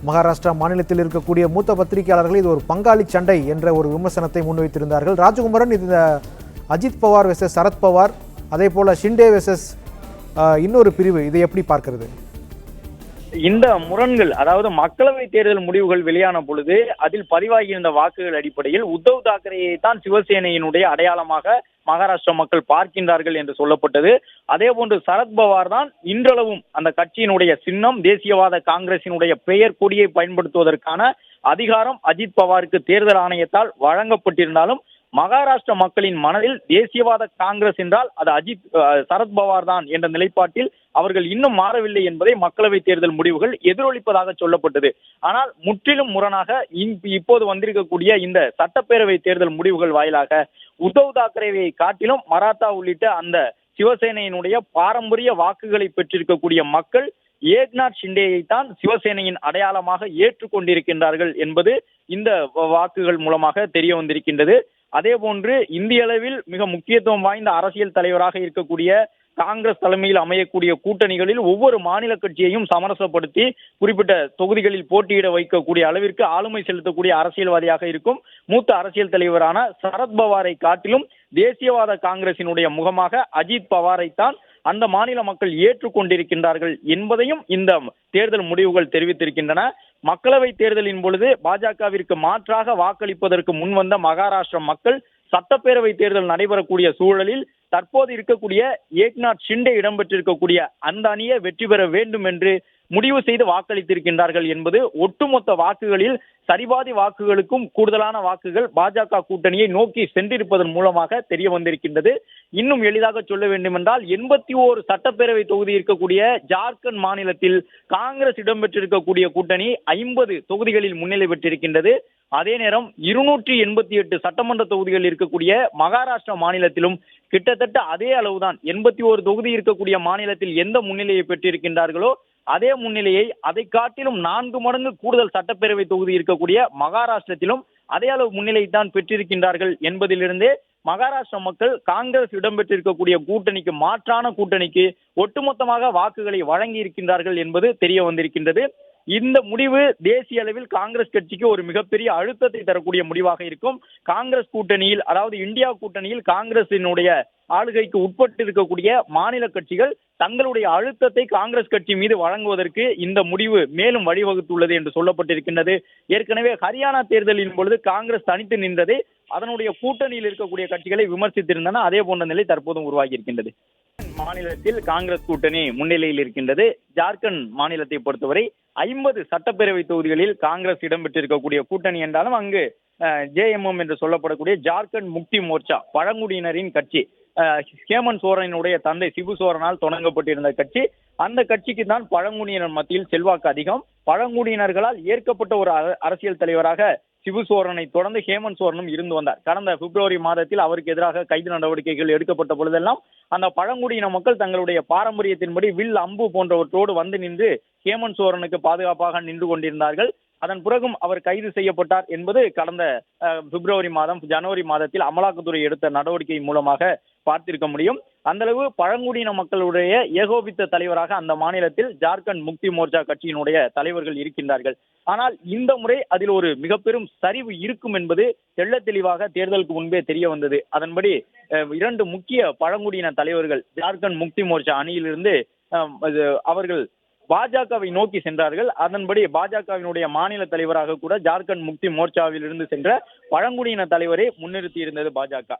மகாராஷ்டிரா மாநிலத்தில் இருக்கக்கூடிய மூத்த பத்திரிகையாளர்கள் இது ஒரு பங்காளி சண்டை என்ற ஒரு விமர்சனத்தை முன்வைத்திருந்தார்கள். ராஜகுமரன், இது அஜித் பவார் வெர்சஸ் சரத் பவார், அதே போல ஷிண்டே வெர்சஸ் இன்னொரு பிரிவு, இதை எப்படி பார்க்கிறது? இந்த முரண்கள், அதாவது மக்களவை தேர்தல் முடிவுகள் வெளியான பொழுது அதில் பதிவாகியிருந்த வாக்குகள் அடிப்படையில் உத்தவ் தாக்கரேயை தான் சிவசேனையினுடைய அடையாளமாக மகாராஷ்டிரா மக்கள் பார்க்கின்றார்கள் என்று சொல்லப்பட்டது. அதே போன்று சரத்பவார் தான் இன்றளவும் அந்த கட்சியினுடைய சின்னம், தேசியவாத காங்கிரசினுடைய பெயர் கொடியை பயன்படுத்துவதற்கான அதிகாரம் அஜித் பவாருக்கு தேர்தல் ஆணையத்தால் வழங்கப்பட்டிருந்தாலும் மகாராஷ்டிரா மக்களின் மனதில் தேசியவாத காங்கிரஸ் என்றால் அது சரத்பவார் தான் என்ற நிலைப்பாட்டில் அவர்கள் இன்னும் மாறவில்லை என்பதை மக்களவை தேர்தல் முடிவுகள் எதிரொலிப்பதாக சொல்லப்பட்டது. ஆனால் முற்றிலும் முரணாக இப்போது வந்திருக்கக்கூடிய இந்த சட்டப்பேரவை தேர்தல் முடிவுகள் வாயிலாக உத்தவ் தாக்கரேவை காட்டிலும் மராத்தா உள்ளிட்ட அந்த சிவசேனையினுடைய பாரம்பரிய வாக்குகளை பெற்றிருக்கக்கூடிய மக்கள் ஏக்நாத் ஷிண்டேயை தான் சிவசேனையின் அடையாளமாக ஏற்றுக்கொண்டிருக்கின்றார்கள் என்பது இந்த வாக்குகள் மூலமாக தெரிய வந்திருக்கின்றது. அதே போன்று இந்திய அளவில் மிக முக்கியத்துவம் வாய்ந்த அரசியல் தலைவராக இருக்கக்கூடிய காங்கிரஸ் தலைமையில் அமையக்கூடிய கூட்டணிகளில் ஒவ்வொரு மாநில கட்சியையும் சமரசப்படுத்தி குறிப்பிட்ட தொகுதிகளில் போட்டியிட வைக்கக்கூடிய அளவிற்கு ஆளுமை செலுத்தக்கூடிய அரசியல்வாதியாக இருக்கும் மூத்த அரசியல் தலைவரான சரத்பவாரை காட்டிலும் தேசியவாத காங்கிரசினுடைய முகமாக அஜித் பவாரைத்தான் அந்த மாநில மக்கள் ஏற்றுக்கொண்டிருக்கின்றார்கள் என்பதையும் இந்த தேர்தல் முடிவுகள் தெரிவித்திருக்கின்றன. மக்களவை தேர்தலின் பொழுது பாஜகவிற்கு மாற்றாக வாக்களிப்பதற்கு முன்வந்த மகாராஷ்டிரா மக்கள் சட்டப்பேரவை தேர்தல் நடைபெறக்கூடிய சூழலில் தற்போது இருக்கக்கூடிய ஏக்நாத் ஷிண்டே இடம்பெற்றிருக்கக்கூடிய அந்த அணியை வெற்றி பெற வேண்டும் என்று முடிவு செய்து வாக்களித்திருக்கின்றார்கள் என்பது ஒட்டுமொத்த வாக்குகளில் சரிபாதி வாக்குகளுக்கும் கூடுதலான வாக்குகள் பாஜக கூட்டணியை நோக்கி சென்றிருப்பதன் மூலமாக தெரிய வந்திருக்கின்றது. இன்னும் எளிதாக சொல்ல வேண்டும் என்றால் 81 சட்டப்பேரவை தொகுதி இருக்கக்கூடிய ஜார்க்கண்ட் மாநிலத்தில் காங்கிரஸ் இடம்பெற்றிருக்கக்கூடிய கூட்டணி 50 தொகுதிகளில் முன்னிலை பெற்றிருக்கின்றது. அதே நேரம் 288 சட்டமன்ற தொகுதிகள் இருக்கக்கூடிய மகாராஷ்டிரா மாநிலத்திலும் கிட்டத்தட்ட அதே அளவுதான் 81 தொகுதி இருக்கக்கூடிய மாநிலத்தில் எந்த முன்னிலையை பெற்றிருக்கின்றார்களோ அதே முன்னிலையை அதை காட்டிலும் 4 மடங்கு கூடுதல் சட்டப்பேரவை தொகுதி இருக்கக்கூடிய மகாராஷ்டிரத்திலும் அதே அளவு முன்னிலை தான் பெற்றிருக்கின்றார்கள் என்பதிலிருந்தே மகாராஷ்டிரா மக்கள் காங்கிரஸ் இடம்பெற்றிருக்கக்கூடிய கூட்டணிக்கு மாற்றான கூட்டணிக்கு ஒட்டுமொத்தமாக வாக்குகளை வழங்கி இருக்கின்றார்கள் என்பது தெரிய வந்திருக்கின்றது. இந்த முடிவு தேசிய அளவில் காங்கிரஸ் கட்சிக்கு ஒரு மிகப்பெரிய அழுத்தத்தை தரக்கூடிய முடிவாக இருக்கும். காங்கிரஸ் கூட்டணியில், அதாவது இந்தியா கூட்டணியில் காங்கிரசினுடைய ஆளுகைக்கு உட்பட்டு இருக்கக்கூடிய மாநில கட்சிகள் தங்களுடைய அழுத்தத்தை காங்கிரஸ் கட்சி மீது வழங்குவதற்கு இந்த முடிவு மேலும் வழிவகுத்துள்ளது என்று சொல்லப்பட்டிருக்கின்றது. ஏற்கனவே ஹரியானா தேர்தலின் பொழுது காங்கிரஸ் தனித்து நின்றதை அதனுடைய கூட்டணியில் இருக்கக்கூடிய கட்சிகளை விமர்சித்திருந்தன. அதே போன்ற நிலை தற்போதும் உருவாகி இருக்கின்றது. மாநிலத்தில் காங்கிரஸ் கூட்டணி முன்னிலையில் இருக்கின்றது. ஜார்க்கண்ட் மாநிலத்தை பொறுத்தவரை 50 சட்டப்பேரவை தொகுதிகளில் காங்கிரஸ் இடம்பெற்றிருக்கக்கூடிய கூட்டணி என்றாலும் அங்கு ஜேஎம்எம் என்று சொல்லப்படக்கூடிய ஜார்க்கண்ட் முக்தி மோர்ச்சா பழங்குடியினரின் கட்சி, ஹேமந்த் சோரனுடைய தந்தை சிபு சோரனால் தொடங்கப்பட்டிருந்த கட்சி. அந்த கட்சிக்கு தான் பழங்குடியினர் மத்தியில் செல்வாக்கு அதிகம். பழங்குடியினர்களால் ஏற்கப்பட்ட ஒரு அரசியல் தலைவராக சிபு சோரனை தொடர்ந்து ஹேமந்த் சோரனும் இருந்து வந்தார். கடந்த பிப்ரவரி மாதத்தில் அவருக்கு எதிராக கைது நடவடிக்கைகள் எடுக்கப்பட்ட பொழுதெல்லாம் அந்த பழங்குடியின மக்கள் தங்களுடைய பாரம்பரியத்தின்படி வில், அம்பு போன்றவற்றோடு வந்து நின்று ஹேமந்த் சோரனுக்கு பாதுகாப்பாக நின்று கொண்டிருந்தார்கள். அதன் பிறகும் அவர் கைது செய்யப்பட்டார் என்பது கடந்த பிப்ரவரி மாதம், ஜனவரி மாதத்தில் அமலாக்கத்துறை எடுத்த நடவடிக்கை மூலமாக பார்த்திருக்க முடியும். அந்த அளவு பழங்குடியின மக்களுடைய ஏகோபித்த தலைவராக அந்த மாநிலத்தில் ஜார்க்கண்ட் முக்தி மோர்ச்சா கட்சியினுடைய தலைவர்கள் இருக்கின்றார்கள். ஆனால் இந்த முறை அதில் ஒரு மிக பெரும் சரிவு இருக்கும் என்பது தெள்ள தெளிவாக தேர்தலுக்கு முன்பே தெரிய வந்தது. அதன்படி 2 முக்கிய பழங்குடியின தலைவர்கள் ஜார்க்கண்ட் முக்தி மோர்ச்சா அணியிலிருந்து அவர்கள் பாஜகவை நோக்கி சென்றார்கள். அதன்படி பாஜகவினுடைய மாநில தலைவராக கூட ஜார்க்கண்ட் முக்தி மோர்ச்சாவில் இருந்து சென்ற பழங்குடியின தலைவரை முன்னிறுத்தி இருந்தது பாஜக.